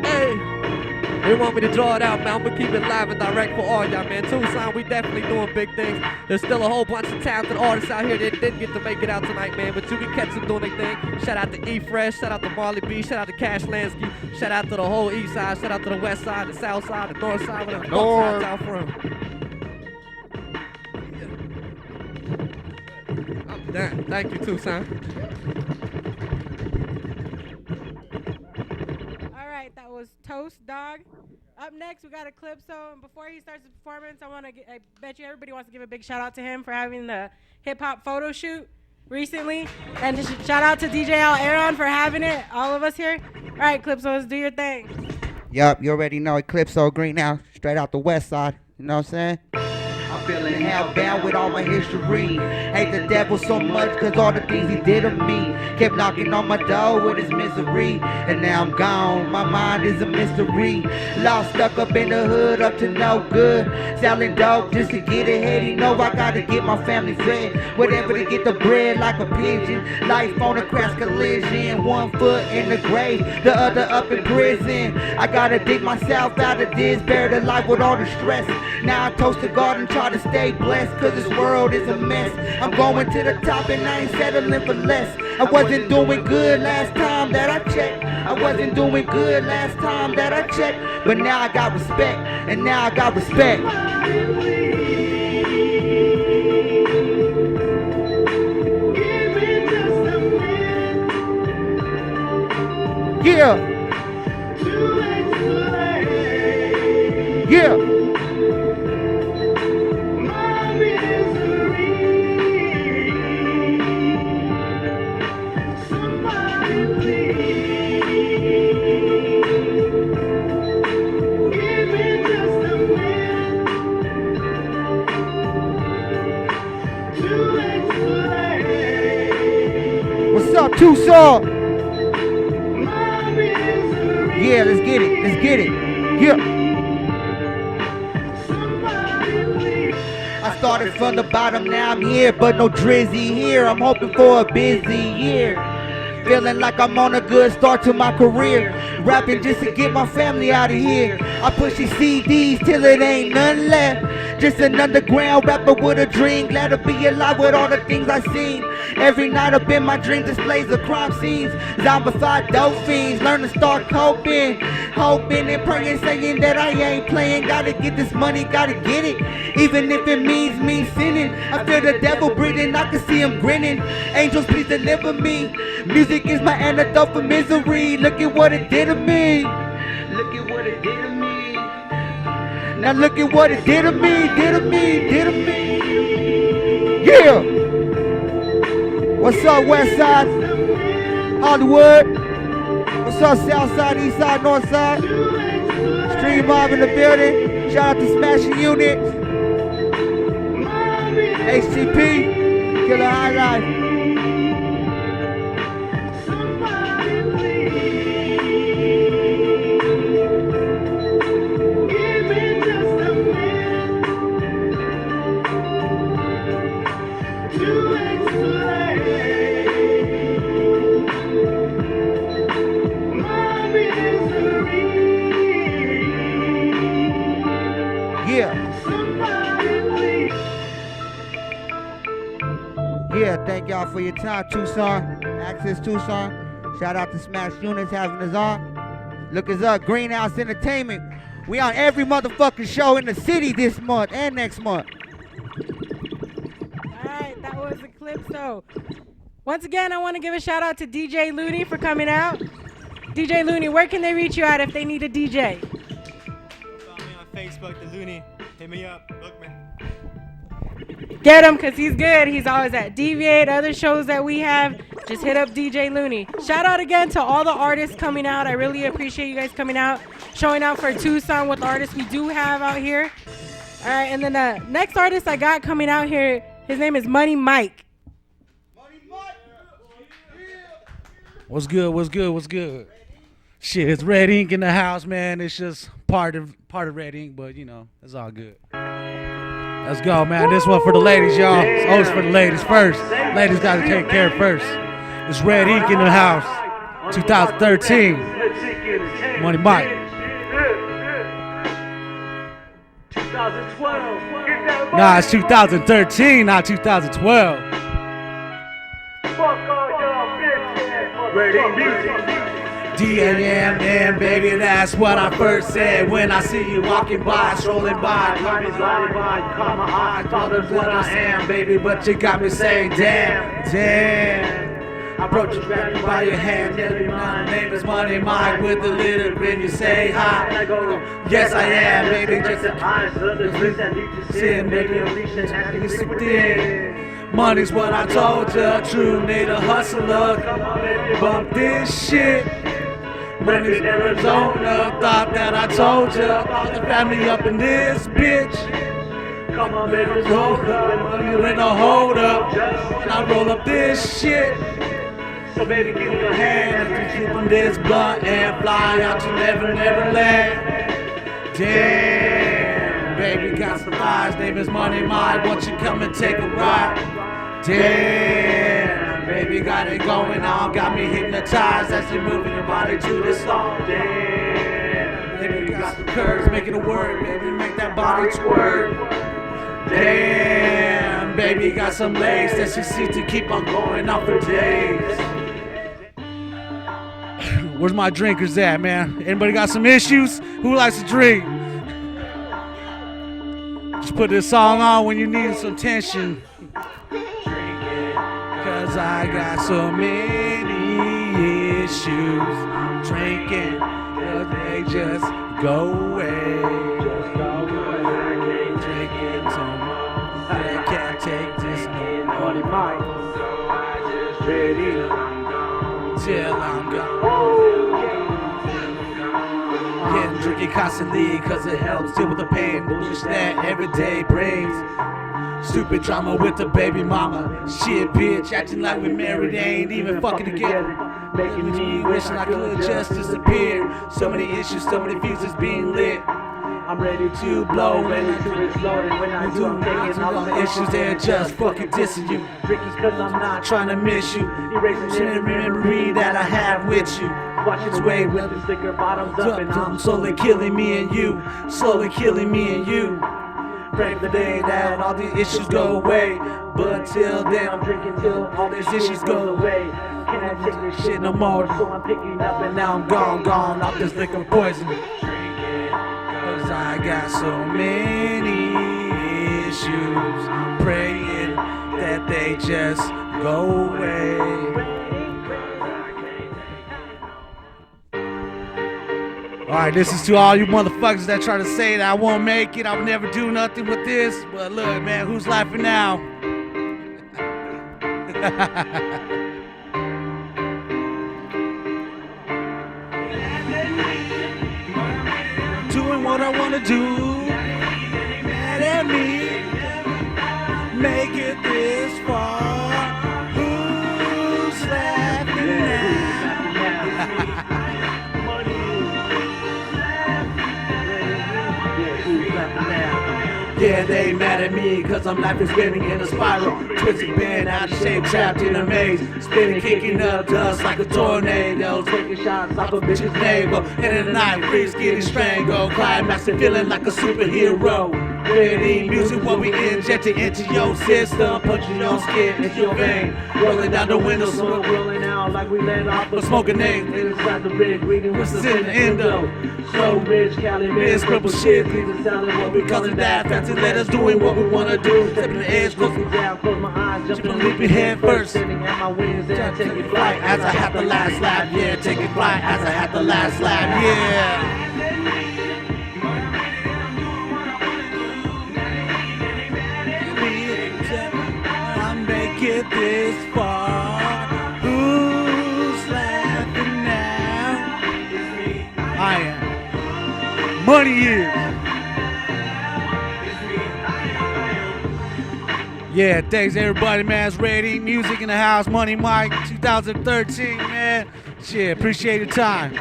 S12: Hey, they want me to draw it out, man. I'm gonna keep it live and direct for all y'all, man. Tucson, we definitely doing big things. There's still a whole bunch of talented artists out here that didn't get to make it out tonight, man. But you can catch them doing their thing. Shout out to E-Fresh, shout out to Marley B, shout out to Cash Lansky, shout out to the whole east side, shout out to the west side, the south side, the north side, whatever the fuck side y'all from. I'm done. Thank you, Tucson.
S2: All right, that was Toast Dog. Up next, we got Eclipso, and before he starts his performance, I bet you everybody wants to give a big shout out to him for having the hip hop photo shoot recently, and just shout out to DJ Al Aaron for having it. All of us here. All right, Eclipso, let's do your thing.
S3: Yup, you already know Eclipso Green now, straight out the west side. You know what I'm saying? I'm feeling hellbound with all my history. Hate the devil so much cause all the things he did to me. Kept knocking on my door with his misery. And now I'm gone, my mind is a mystery. Lost, stuck up in the hood, up to no good. Selling dope just to get ahead. You know I gotta get my family fed. Whatever to get the bread like a pigeon. Life on a crash collision. 1 foot in the grave, the other up in prison. I gotta dig myself out of this. Bear the life with all the stress. Now I toast the garden, try to stay blessed, cause this world is a mess. I'm going to the top and I ain't settling for less. I wasn't doing good last time that I checked. I wasn't doing good last time that I checked. But now I got respect, and now I got respect. Yeah. Yeah. What's up, Tucson? Yeah, let's get it. Let's get it. Yeah. I started from the bottom, now I'm here, but no drizzy here. I'm hoping for a busy year. Feeling like I'm on a good start to my career. Rapping just to get my family out of here. I push these CDs till it ain't none left. Just an underground rapper with a dream. Glad to be alive with all the things I've seen. Every night up in my dream displays of crime scenes. Zombified dope fiends, learn to start coping. Hoping and praying, saying that I ain't playing. Gotta get this money, gotta get it. Even if it means me sinning. I feel the devil breathing, I can see him grinning. Angels, please deliver me. Music is my antidote for misery. Look at what it did to me. Look at what it did to me. Now look at what it did to me, did to me, did to me. Yeah. What's up, West Side? Hollywood. What's up, South Side, East Side, North Side? Stream Mob in the building. Shout out to Smashing Unit. HTP. Killer High Life. Yeah, thank y'all for your time, Tucson. Access Tucson. Shout out to Smash Units having us on. Look us up, Greenhouse Entertainment. We on every motherfucking show in the city this month and next month.
S2: Alright, that was Eclipso. Once again, I want to give a shout out to DJ Looney for coming out. DJ Looney, where can they reach you at if they need a DJ?
S13: Follow me on Facebook, the Looney. Hit me up, Bookman.
S2: Get him, because he's good. He's always at Deviate, other shows that we have. just hit up DJ Looney. Shout out again to all the artists coming out. I really appreciate you guys coming out, showing out for Tucson with the artists we do have out here. All right, and then the next artist I got coming out here, his name is Money Mike.
S14: What's good? What's good? What's good? Shit, it's Red Ink in the house, man. It's just part of Red Ink, but you know, it's all good. Let's go, man. This one for the ladies, y'all. It's always for the ladies first. Ladies got to take care of first. It's Red Ink in the house. 2013. Money Mike.
S6: 2012.
S14: Nah, it's 2013, not 2012.
S6: Fuck all y'all bitches. Ready music.
S14: D-A-M-M, baby, that's what I first said when I see you walking by, strolling by, caught my eyes, thought that's what I am, baby, but you got me saying, damn, damn. I approach you, grab you by your hand, tell you my name is Money Mike, with a little grin, you say hi, and I go, yes I am, baby, just the eyes of the streets that lead to sin, baby, unleash and stick in. Money's what I told ya, true need a hustler, come on, baby, bump this shit. Money's in Arizona, thought that I told ya, all the family up in this bitch. Come on, baby, hold up, money in a hold up, when I roll up this shit. So baby, give me your hand, let's keep on this blunt and fly out to Never Land. Damn, baby, got some thighs, name is Money Mike, won't you come and take a ride? Damn, baby, got it going on, got me hypnotized as you're moving your body to the song. Damn, baby, got some curves, making it work, baby, make that body twerk. Damn, baby, got some legs that she see to keep on going on for days. Where's my drinkers at, man? Anybody got some issues? Who likes to drink? Just put this song on when you need some tension. Cause I got so many issues. Drinking, but they just go away. Drinking too much, I can't take this no more. So I just ready till I'm gone. Getting drinking constantly cause it helps deal with the pain. Bullshit that every day brings. Stupid drama with the baby mama. Shit, bitch, acting like we married, ain't even fucking together. Making me wishing I could just disappear. So many issues, so many fuses being lit. I'm ready to blow when I do it slowly. When I do, I'm taking all of the issues, they're just fucking dissing you. Ricky's cause I'm not trying to miss you. Erasing every memory that I have with you. Watch its way with the sticker bottoms up and I'm slowly killing me and you. Slowly killing me and you. Pray for the day that all these issues go away. But till then I'm drinking till all these issues go away. Can I take this shit no more? So I'm picking up and now I'm gone off this liquor poison. Cause I got so many issues. Praying that they just go away. Alright, this is to all you motherfuckers that try to say that I won't make it, I will never do nothing with this. But look, man, who's laughing now? Doing what I wanna do. Mad at me. Make it this far. Who's laughing now? Yeah, they mad at me cause I'm laughing, spinning in a spiral. Twisted, bent, out of shape, trapped in a maze. Spinning, kicking up dust like a tornado. Taking shots off a bitch's navel. In the night, freeze, getting strangled. Climaxing, feeling like a superhero. Ready music, what we injected into your system. Punching your skin into your vein. Rolling down the window, smoke rolling out like we let off a smoking egg. Inside the rig, reading what's in the endo. So rich, Cali, miss, purple shit. Leaving sounding what we calling that. Fancy letters, doing what we wanna do. Stepping the edge, close me down, close my eyes, jumping, leaping head first. Standing at my wings, and taking flight as I had the last lap. Yeah, taking flight as I had the last lap. Yeah. Get this far. Ooh. Yeah, thanks everybody, man. It's Ready Music in the house. Money Mike 2013, man. Shit, appreciate your time.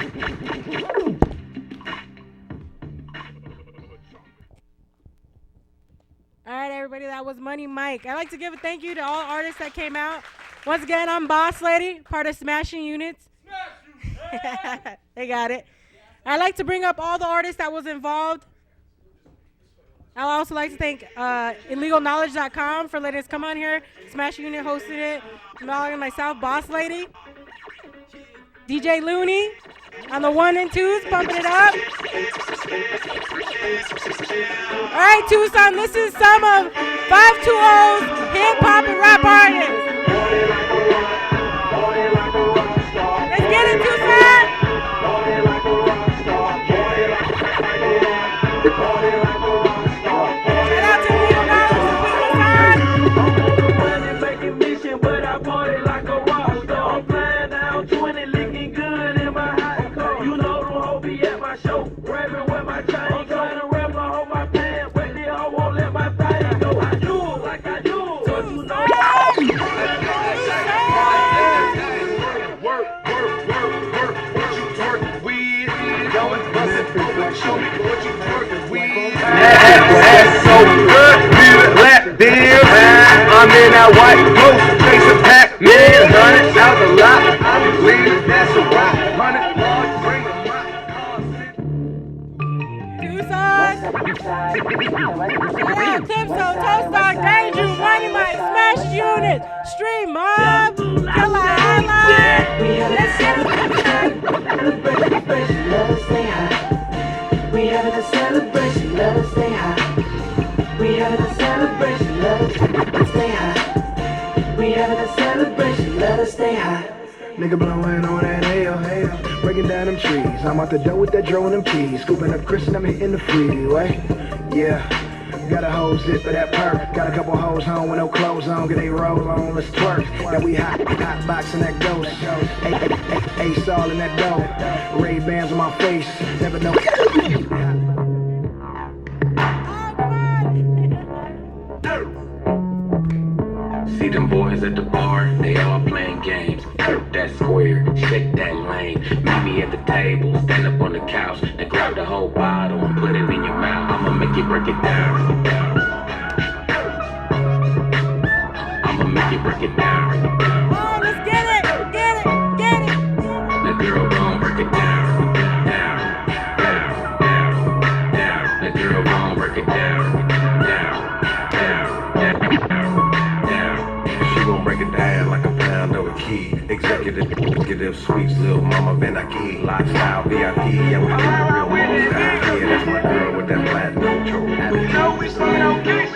S2: All right, everybody, that was Money Mike. I'd like to give a thank you to all artists that came out. Once again, I'm Boss Lady, part of Smashing Units. They got it. I'd like to bring up all the artists that was involved. I'd also like to thank illegalknowledge.com for letting us come on here. Smashing Unit hosted it. And myself, Boss Lady. DJ Looney on the 1 and 2s, pumping it up. All right, Tucson, this is some of 520's hip-hop and rap artists. Let's get it, Tucson. Shout out to Legal Knowledge and Legal Time.
S15: Making mission, but I party like a rock star. I'm flying down 20, looking good in my hot car. You know the hoe be at my show, grabbing where my chain go. I'm trying to wrap my whole my pants, but the hoe won't let my thing go. I do it like I do it, so you know. Work, what you twerking with? Going bustin' show me what you twerking with.
S16: That's so good, feel it, lap dance. I'm in that white ghost, face of Pac-Man. 100,000 lot, I believe that's a rock. 100 large, bring them
S2: Tucson. Shout out Tipso, Toast Dog, Danger, Money Mike, Smash Unit, Stream Mob, Killer Highline. Let's get it.
S15: Let us stay high. We having a celebration, let us stay high. We having a celebration, let us stay high. We having a celebration, let us stay high.
S6: Nigga blowing on that hell, breaking down them trees. I'm out the door with that dro and them keys. Scooping up Chris and I'm hitting the freeway. Yeah, got a whole zip of that perk. Got a couple hoes home with no clothes on. Get they roll on, let's twerk. Now we hot boxing that ghost. Ace all in that dough. Ray-Bans on my face, never know.
S16: See them boys at the bar, they all playing games. Turk that square, shake that lane. Meet me at the table, stand up on the couch, and grab the whole bottle and put it in your mouth. I'ma make you break it down. I'ma make you break it down.
S2: Oh, let's get it, get it, get it.
S16: The girl gon' break it down, down, down, down, down. The girl gon' break it down, down, down, down, down. She gon' break it down like a pound of a key. Executive sweets, little mama Venaki. Lifestyle VIP, yeah, we do the real most out here. That's my girl with that platinum control.
S15: You know we start on geeks.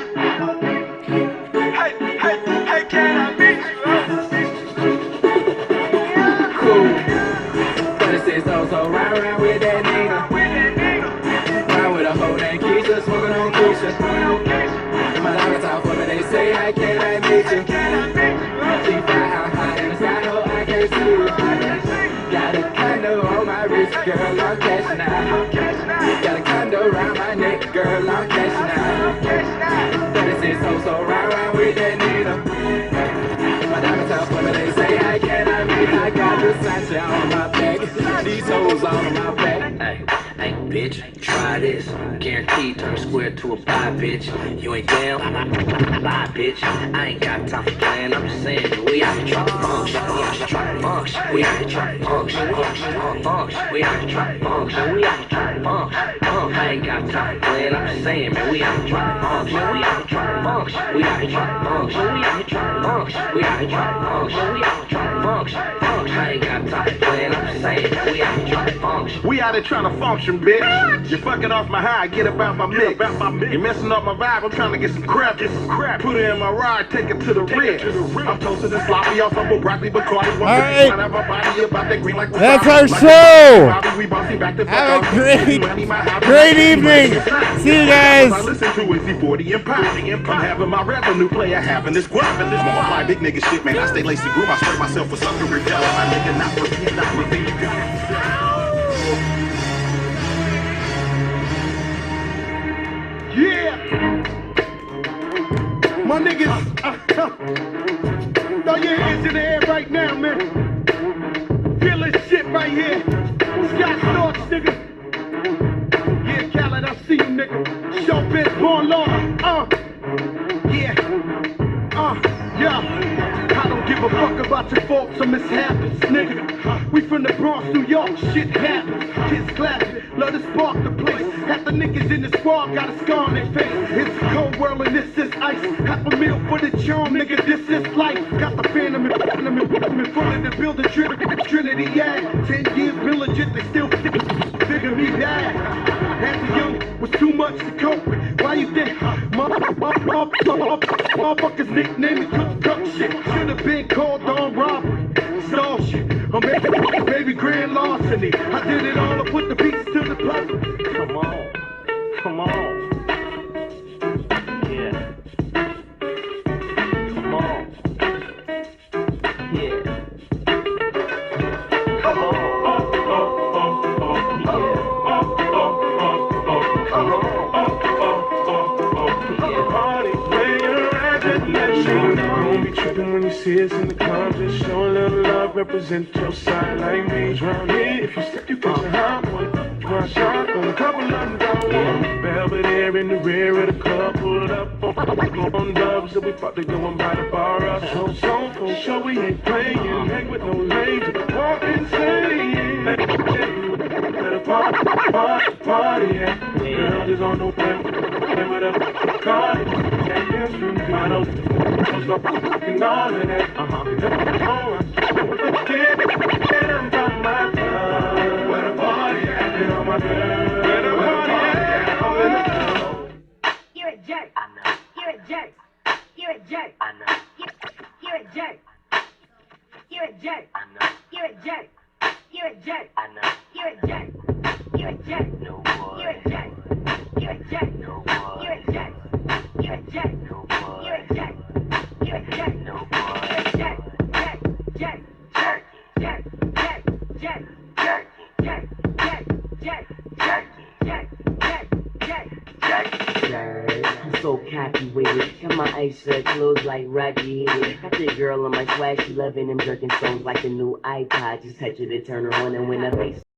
S15: Hey, can I meet you?
S16: Cool. 36 so ride with that nigga. Ride with a hoe named Keisha, smoking on Keisha. My dog talk for me, they say, hey, can I meet you? She fly out high in the sky, no, I can't see you. Got a condo on my wrist, girl, I'm cashing out. Got a condo around my neck, girl, I'm cashing out. 36 so ride with that nigga. My diamonds out for me, they say, hey, can I meet you? I got the sunshine on my back, these hoes on my back. Hey, bitch, try this. Guaranteed turn square to a pie, bitch. You ain't down? Lie, bitch. I ain't got time for playing. I'm just saying, we out here trying to function. We out here trying to function. We out here trying to function. We out here trying to function. We out here trying to function. I ain't got time for playing. I'm just saying, man, we out here trying to function. We out here trying to function. We out here trying to function. We out here trying to function. We out here trying to function. We out here trying to function. I ain't got time for playing. I'm just saying, man, we out here trying to function.
S17: We out here trying to function, bitch. You're fucking off my high, get about my mix. You're messing up my vibe, I'm trying to get some crap. Put it in my ride, take it to the rim. I'm toasted and sloppy, off of broccoli, Bacardi.
S1: All right. That's our show. Have a great evening. See you guys.
S17: I listen to is E40 and Pop. I'm having my revenue player having this guap and this multiply big nigga shit, man. I stay laced and groove, I spray myself with something repel. My nigga not for me, you got it. My niggas, throw your hands in the air right now, man. Feel this shit right here. Scott Storch, nigga. Yeah, Khaled, I see you, nigga. Showbiz, born law. Yeah. I don't give a fuck about your faults or mishaps, nigga. We from the Bronx, New York, shit happens. Kids clapping, love to spark the place. Half the niggas in the squad got a scar on their face. It's a cold world and this is ice. Half a meal for the charm, nigga, this is life. Got the phantom in front of the building, Trinity, yeah. 10 years been legit, they still figure me bad. As a young, was too much to cope with. Why you think motherfuckers nickname me cook shit? Should've been called on robbery, stall shit. I'm baby grand larceny. I did it all, I put the pieces to the puzzle. Come on, come on. Yeah. Come on. Yeah. Come on.
S15: Don't be tripping when you see us in the club. Just show a little love, represent your side like me. Round here, if you step, you catch a hot one. One shot on a couple of them down one. Belvedere in the rear of the club, pulled up on dubs. So we about to go and buy the bar up. So for sure we ain't playing. Hang with no lames, walk insane. Let a party, yeah. Girl is on the way. Play with a card. I don't stop fucking all of that. Get on my club. Where the party at? Get on my girl. Where the party at?
S18: You're a jerk. I know. You're a jerk. You're a jerk. I know. You're a jerk. You're a jerk. I know. You're a jerk. You're a jerk. I know. You're a jerk. You're a jerk. No boy. You're a jerk. You're a jerk. No boy. You're a jerk. You're a jerk. No boy. You're a jerk. You're a jerk. No boy. You're a jerk. Jerk. Jerk. Jerk. Jerk. Jerk. Jerk. Jerk. Jerk. Jerk. Jerk. Jerk. Jerk. Jerk. Jerk. Jerk.
S4: I'm so cocky with it. Got my ice shirt clothes like Rocky hit it. Got the girl on my swag, she loving them jerking songs like the new iPod. Just touch it and turn her on and when her face